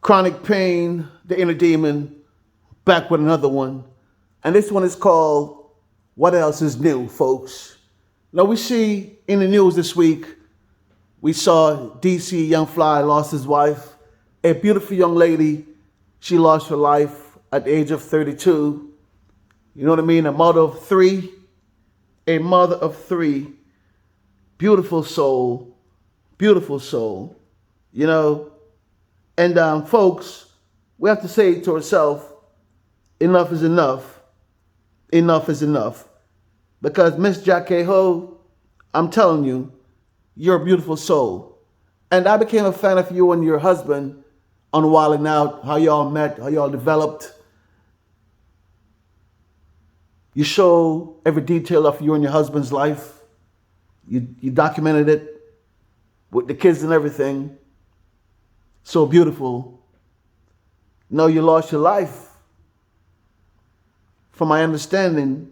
Chronic Pain, The Inner Demon, back with another one. And this one is called What Else Is New, folks? Now we see in the news this week, we saw DC Young Fly lost his wife, a beautiful young lady. She lost her life at the age of 32. You know what I mean? A mother of three. A mother of three. Beautiful soul. Beautiful soul. You know? And folks, we have to say to ourselves, enough is enough. Enough is enough. Because Miss Jackie Ho, I'm telling you, you're a beautiful soul. And I became a fan of you and your husband on Wildin' Out, how y'all met, how y'all developed. You show every detail of you and your husband's life. You documented it with the kids and everything. So beautiful. No, you lost your life. From my understanding,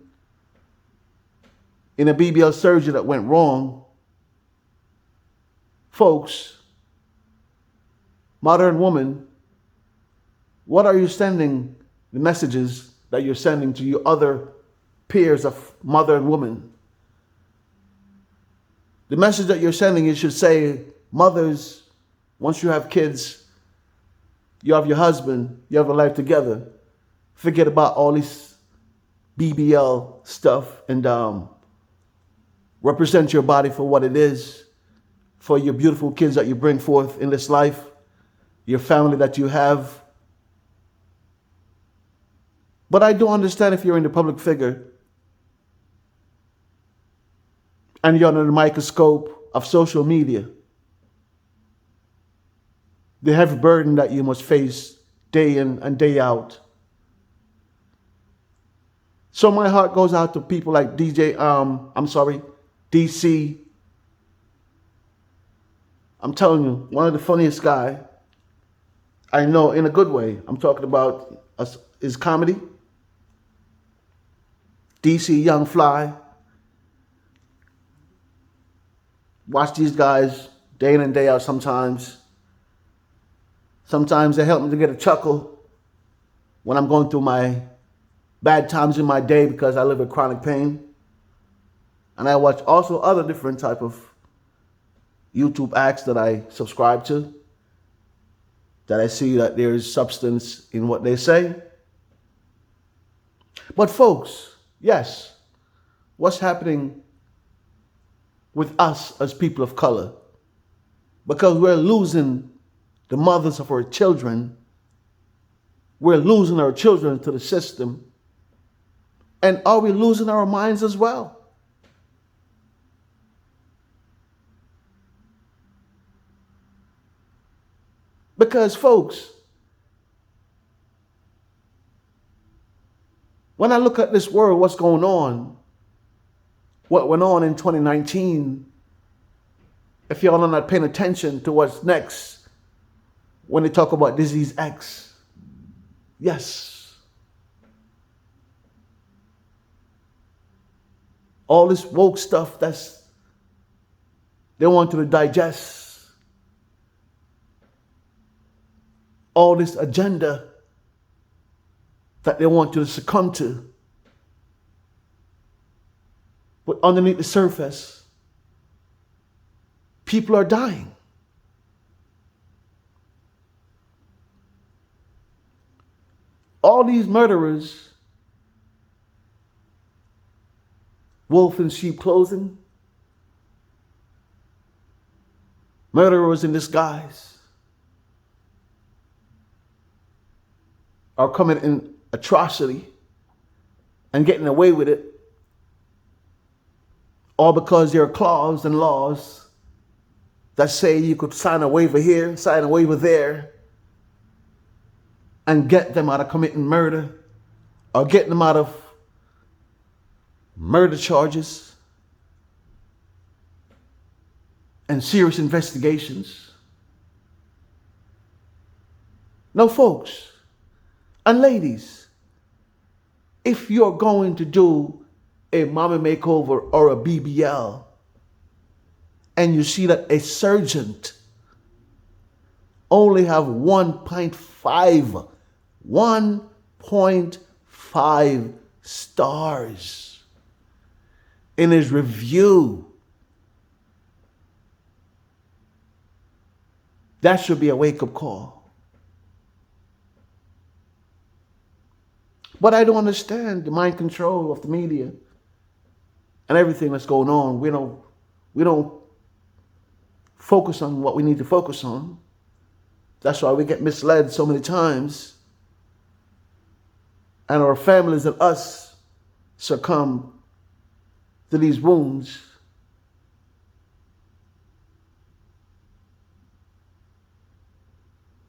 in a BBL surgery that went wrong. Folks, modern woman, what are you sending, the messages that you're sending to your other peers of mother and woman? The message that you're sending, you should say, mothers, once you have kids, you have your husband, you have a life together. Forget about all this BBL stuff and represent your body for what it is, for your beautiful kids that you bring forth in this life, your family that you have. But I do understand if you're in the public figure and you're under the microscope of social media, the heavy burden that you must face day in and day out. So my heart goes out to people like DC. I'm telling you, one of the funniest guy I know in a good way. I'm talking about his comedy. DC Young Fly. Watch these guys day in and day out sometimes. Sometimes they help me to get a chuckle when I'm going through my bad times in my day because I live with chronic pain. And I watch also other different type of YouTube acts that I subscribe to, that I see that there is substance in what they say. But folks, yes, what's happening with us as people of color? Because we're losing the mothers of our children. We're losing our children to the system. And are we losing our minds as well? Because, folks, when I look at this world, what's going on, what went on in 2019, if y'all are not paying attention to what's next, when they talk about disease X, yes, all this woke stuff they want you to digest, all this agenda that they want you to succumb to. But underneath the surface, people are dying. All these murderers, wolf in sheep clothing, murderers in disguise, are committing atrocity and getting away with it, all because there are clauses and laws that say you could sign a waiver here, sign a waiver there, and get them out of committing murder or get them out of murder charges and serious investigations. No, folks and ladies, if you're going to do a mama makeover or a BBL and you see that a surgeon only have 1.5 stars in his review. That should be a wake-up call. But I don't understand the mind control of the media and everything that's going on. We don't focus on what we need to focus on. That's why we get misled so many times. And our families and us succumb to these wounds.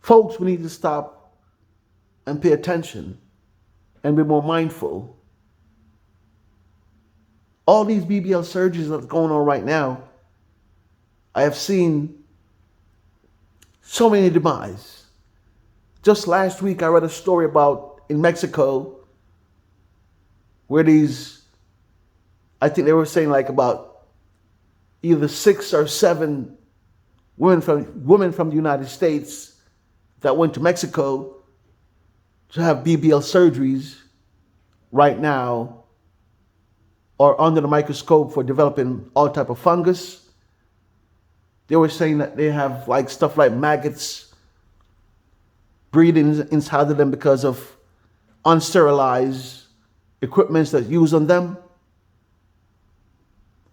Folks, we need to stop and pay attention and be more mindful. All these BBL surgeries that's going on right now, I have seen so many demise. Just last week, I read a story about in Mexico where I think they were saying like about either 6 or 7 women from the United States that went to Mexico to have BBL surgeries right now or under the microscope for developing all type of fungus. They were saying that they have like stuff like maggots breeding inside of them because of unsterilized equipment that's used on them.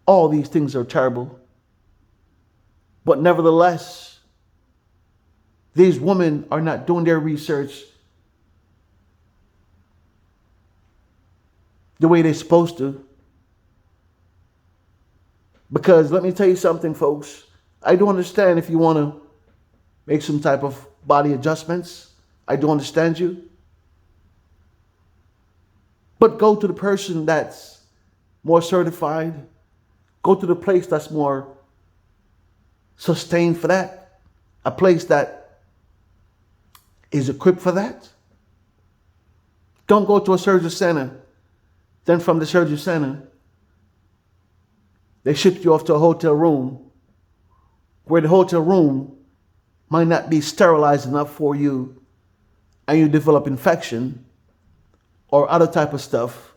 All these things are terrible. But nevertheless, these women are not doing their research the way they're supposed to. Because let me tell you something, folks. I do understand if you want to make some type of body adjustments. I do understand you. But go to the person that's more certified. Go to the place that's more sustained for that. A place that is equipped for that. Don't go to a surgery center. Then from the surgery center, they ship you off to a hotel room where the hotel room might not be sterilized enough for you and you develop infection or other type of stuff.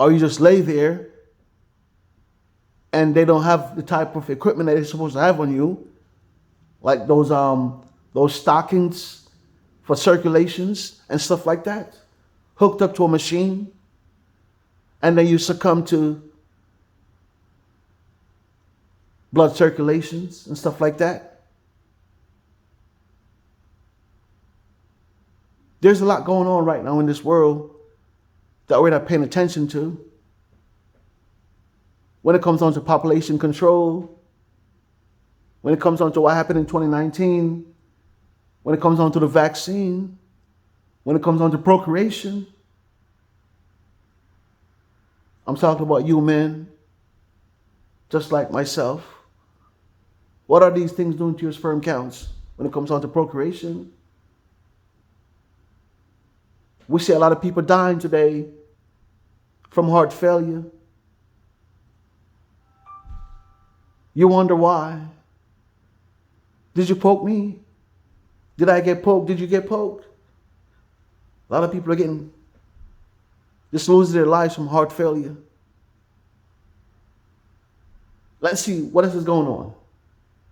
Or you just lay there and they don't have the type of equipment that they're supposed to have on you, like those stockings for circulations and stuff like that, hooked up to a machine, and then you succumb to blood circulations and stuff like that. There's a lot going on right now in this world that we're not paying attention to. When it comes on to population control, when it comes on to what happened in 2019, when it comes on to the vaccine, when it comes on to procreation. I'm talking about you men, just like myself. What are these things doing to your sperm counts when it comes on to procreation? We see a lot of people dying today from heart failure. You wonder why. Did you poke me? Did I get poked? Did you get poked? A lot of people are just losing their lives from heart failure. Let's see what else is going on.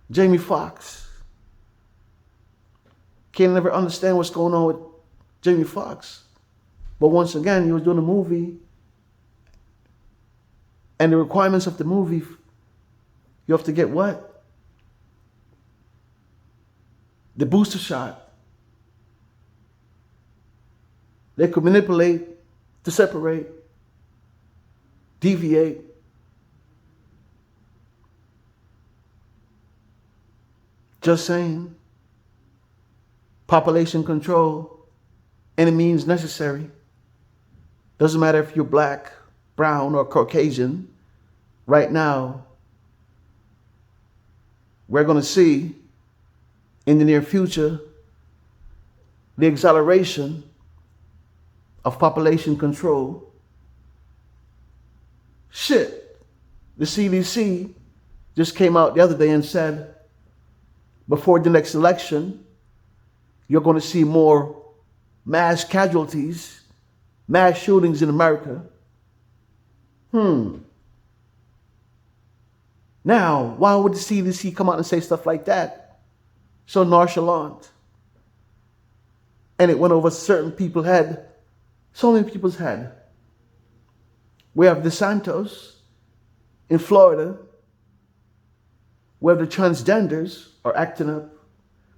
Jamie Foxx. Can't never understand what's going on with Jamie Foxx. But once again, he was doing a movie. And the requirements of the movie, you have to get what? The booster shot. They could manipulate to separate, deviate. Just saying. Population control, any means necessary. Doesn't matter if you're black, brown, or Caucasian. Right now, we're going to see in the near future the acceleration of population control. Shit, the CDC just came out the other day and said before the next election, you're going to see more mass casualties, mass shootings in America. Now, why would the CDC come out and say stuff like that? So nonchalant. And it went over certain people's head, so many people's head. We have DeSantis in Florida, where the transgenders are acting up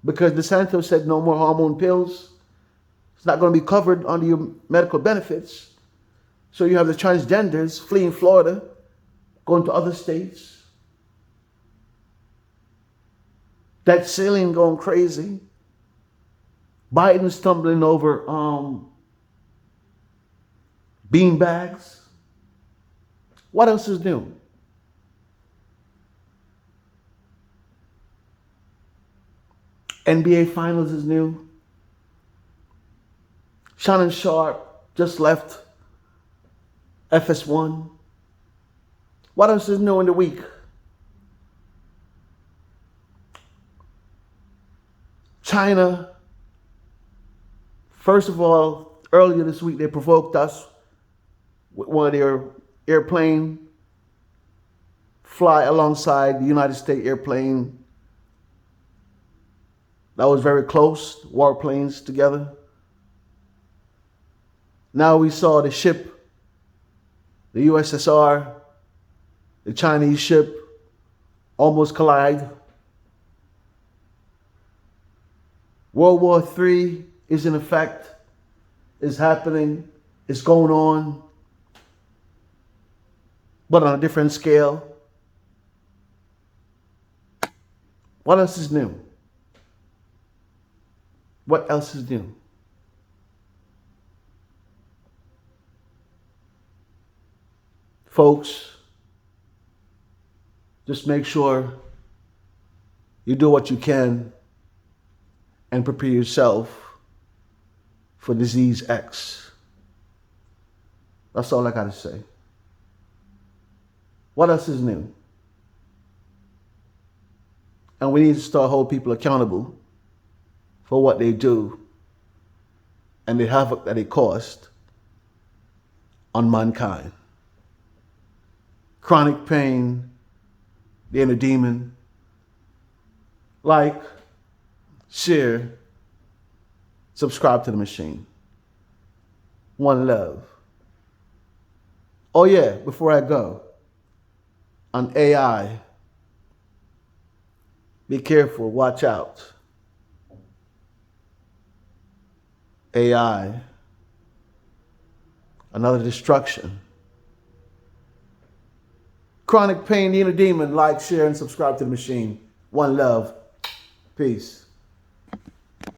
because DeSantis said no more hormone pills. It's not going to be covered under your medical benefits. So you have the transgenders fleeing Florida, going to other states. That ceiling going crazy. Biden stumbling over bean bags. What else is new? NBA Finals is new. Shannon Sharp just left FS1. What else is new in the week? China, first of all, earlier this week they provoked us with one of their airplane fly alongside the United States airplane. That was very close, warplanes together. Now we saw the ship, the USSR, the Chinese ship almost collide. World War III is in effect, is happening, it's going on, but on a different scale. What else is new? What else is new? Folks, just make sure you do what you can and prepare yourself for disease X. That's all I got to say. What else is new? And we need to start holding people accountable for what they do and the havoc that it caused on mankind. Chronic pain, the inner demon. Like, share, subscribe to the machine. One love. Oh yeah, before I go, on AI, be careful, watch out. AI, another destruction. Chronic pain, the inner demon. Like, share, and subscribe to the machine. One love. Peace.